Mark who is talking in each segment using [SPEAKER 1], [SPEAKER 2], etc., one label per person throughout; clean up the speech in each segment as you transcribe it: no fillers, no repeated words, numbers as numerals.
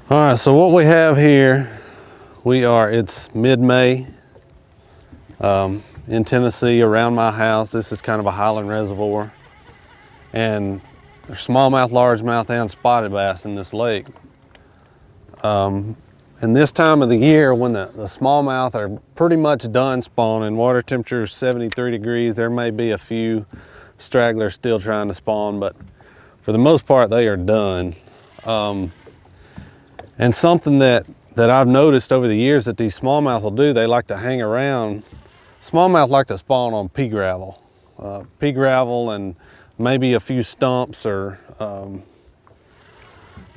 [SPEAKER 1] All right, so what we have here, it's mid-May in Tennessee around my house. This is kind of a highland reservoir. And there's smallmouth, largemouth, and spotted bass in this lake. And this time of the year when the smallmouth are pretty much done spawning, water temperature is 73 degrees, there may be a few stragglers still trying to spawn, but for the most part they are done. And something that I've noticed over the years that these smallmouth will do, they like to hang around. Smallmouth like to spawn on pea gravel. Pea gravel and maybe a few stumps or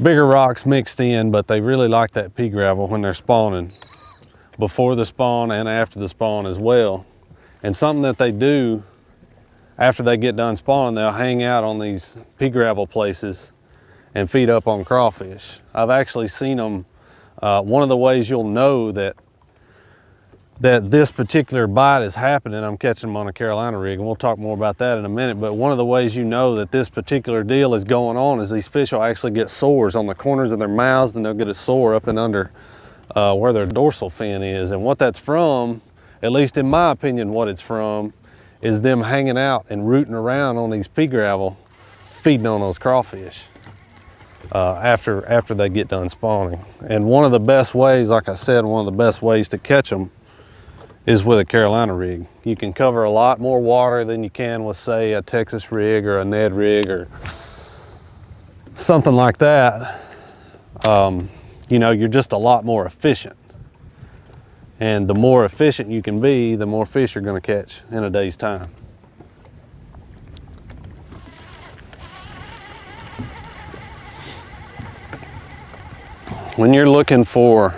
[SPEAKER 1] bigger rocks mixed in, but they really like that pea gravel when they're spawning, before the spawn and after the spawn as well. And something that they do after they get done spawning, they'll hang out on these pea gravel places and feed up on crawfish. I've actually seen them. One of the ways you'll know that this particular bite is happening, I'm catching them on a Carolina rig, and we'll talk more about that in a minute, but one of the ways you know that this particular deal is going on is these fish will actually get sores on the corners of their mouths, and they'll get a sore up and under where their dorsal fin is. And what that's from, at least in my opinion, what it's from, is them hanging out and rooting around on these pea gravel, feeding on those crawfish after they get done spawning. And one of the best ways, like I said, one of the best ways to catch them is with a Carolina rig. You can cover a lot more water than you can with, say, a Texas rig or a Ned rig or something like that. You know, you're just a lot more efficient. And the more efficient you can be, the more fish you're going to catch in a day's time. When you're looking for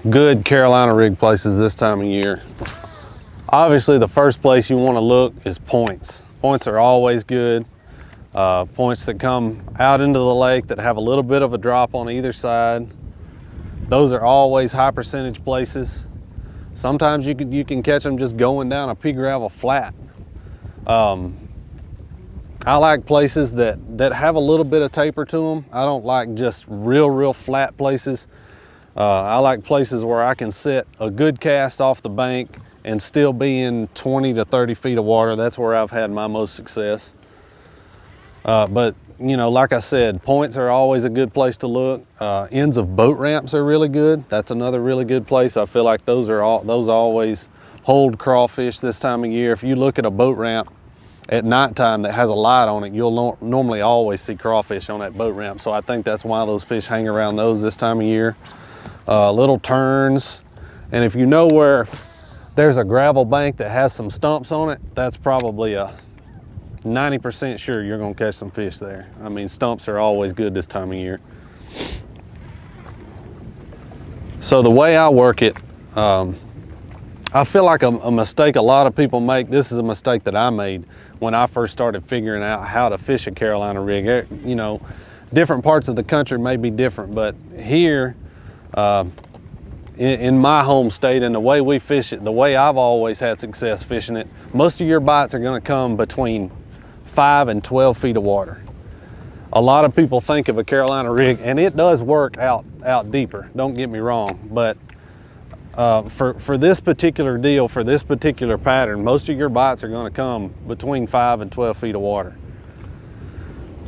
[SPEAKER 1] good Carolina rig places this time of year, obviously the first place you want to look is points. Points are always good. Points that come out into the lake that have a little bit of a drop on either side. Those are always high percentage places. Sometimes you can catch them just going down a pea gravel flat. I like places that have a little bit of taper to them. I don't like just real flat places. I like places where I can set a good cast off the bank and still be in 20 to 30 feet of water. That's where I've had my most success. But you know, like I said, points are always a good place to look. Ends of boat ramps are really good. That's another really good place. I feel like those always hold crawfish this time of year. If you look at a boat ramp at nighttime that has a light on it, you'll normally always see crawfish on that boat ramp. So I think that's why those fish hang around those this time of year. Little turns, and if you know where there's a gravel bank that has some stumps on it, that's probably a 90% sure you're going to catch some fish there. I mean, stumps are always good this time of year. So the way I work it, I feel like a mistake a lot of people make, this is a mistake that I made when I first started figuring out how to fish a Carolina rig. You know, different parts of the country may be different, but here in my home state and the way we fish it, the way I've always had success fishing it, most of your bites are going to come between 5 and 12 feet of water. A lot of people think of a Carolina rig, and it does work out deeper, don't get me wrong, but for this particular deal, for this particular pattern, most of your bites are going to come between 5 and 12 feet of water.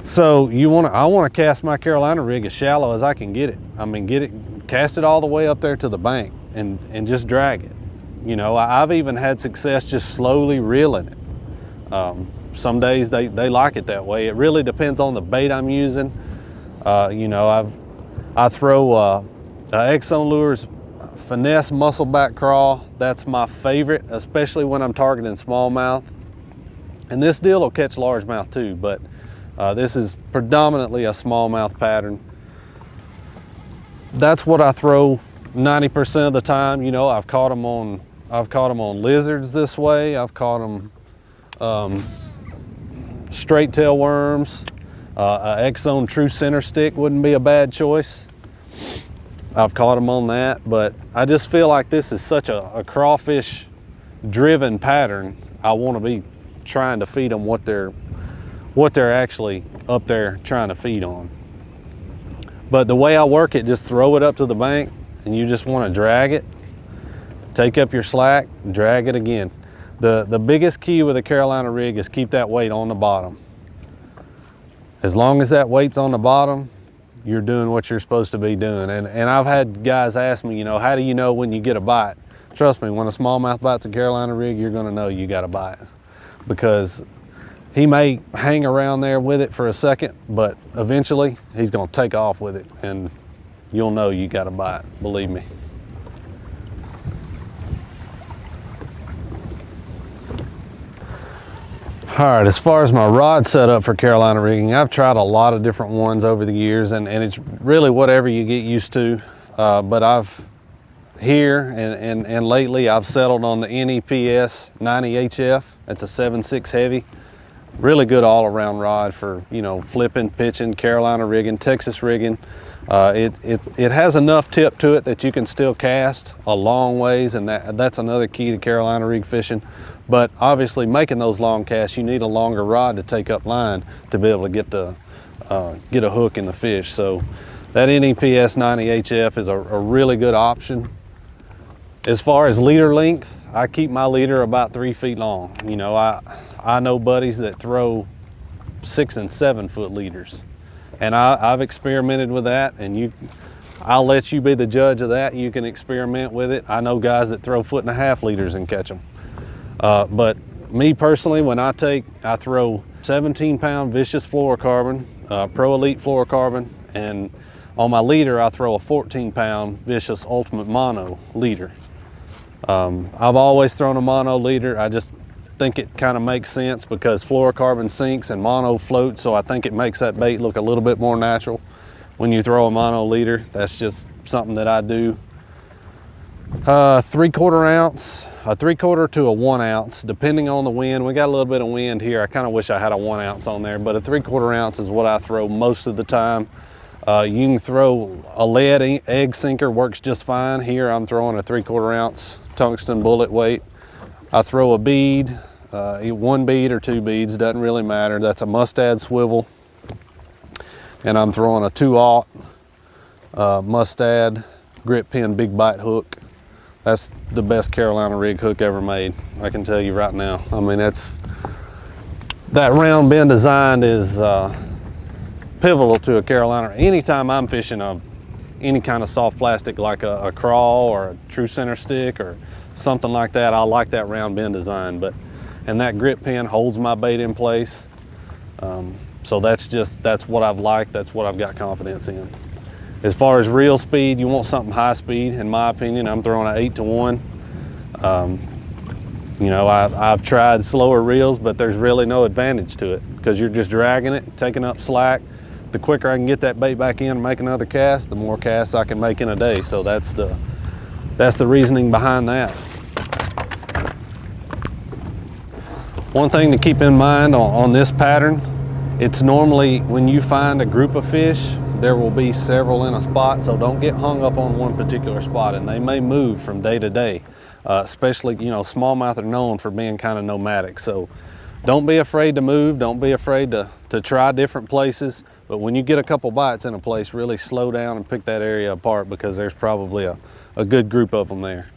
[SPEAKER 1] So I want to cast my Carolina rig as shallow as I can get it. I mean, cast it all the way up there to the bank and just drag it. You know, I've even had success just slowly reeling it. Some days they like it that way. It really depends on the bait I'm using. You know, I throw Exxon Lures Finesse Muscleback Crawl. That's my favorite, especially when I'm targeting smallmouth. And this deal will catch largemouth too, but this is predominantly a smallmouth pattern. That's what I throw 90% of the time. You know, I've caught them on lizards this way. I've caught them straight tail worms. Exxon True Center Stick wouldn't be a bad choice. I've caught them on that, but I just feel like this is such a crawfish driven pattern. I want to be trying to feed them what they're actually up there trying to feed on. But the way I work it, just throw it up to the bank and you just want to drag it, take up your slack, drag it again. The biggest key with a Carolina rig is keep that weight on the bottom. As long as that weight's on the bottom, you're doing what you're supposed to be doing. And I've had guys ask me, you know, how do you know when you get a bite? Trust me, when a smallmouth bites a Carolina rig, you're gonna know you got a bite, because he may hang around there with it for a second, but eventually he's gonna take off with it and you'll know you got a bite, believe me. All right, as far as my rod setup for Carolina rigging, I've tried a lot of different ones over the years, and it's really whatever you get used to. But I've here and lately I've settled on the NEPS 90HF. It's a 7.6 heavy. Really good all-around rod for, you know, flipping, pitching, Carolina rigging, Texas rigging. It has enough tip to it that you can still cast a long ways, and that's another key to Carolina rig fishing. But obviously, making those long casts, you need a longer rod to take up line to be able to get a hook in the fish. So that NEPS 90HF is a really good option. As far as leader length, I keep my leader about 3 feet long. You know, I know buddies that throw 6 and 7 foot leaders, and I've experimented with that, and I'll let you be the judge of that. You can experiment with it. I know guys that throw 1.5 foot leaders and catch them. But me personally, when I throw 17-pound vicious fluorocarbon, Pro Elite fluorocarbon, and on my leader I throw a 14-pound vicious Ultimate Mono leader. I've always thrown a mono leader. I just think it kind of makes sense because fluorocarbon sinks and mono floats, so I think it makes that bait look a little bit more natural when you throw a mono leader. That's just something that I do. 3/4 ounce, a 3/4 to a 1 ounce, depending on the wind. We got a little bit of wind here. I kind of wish I had a 1 ounce on there, but a 3/4 ounce is what I throw most of the time. You can throw a lead egg sinker, works just fine. Here I'm throwing a 3/4 ounce tungsten bullet weight. I throw a bead, 1 bead or 2 beads, doesn't really matter. That's a Mustad swivel. And I'm throwing a 2/0 Mustad grip pin big bite hook. That's the best Carolina rig hook ever made, I can tell you right now. I mean, that round bend design is pivotal to a Carolina. Anytime I'm fishing any kind of soft plastic like a crawl or a true center stick or something like that, I like that round bend design. And that grip pin holds my bait in place. So that's what I've liked, that's what I've got confidence in. As far as reel speed, you want something high speed. In my opinion, I'm throwing an 8-to-1. You know, I've tried slower reels, but there's really no advantage to it because you're just dragging it, taking up slack. The quicker I can get that bait back in and make another cast, the more casts I can make in a day. So that's the reasoning behind that. One thing to keep in mind on this pattern, it's normally when you find a group of fish, there will be several in a spot, so don't get hung up on one particular spot, and they may move from day to day. Especially, you know, smallmouth are known for being kind of nomadic, so don't be afraid to move, don't be afraid to try different places, but when you get a couple bites in a place, really slow down and pick that area apart because there's probably a good group of them there.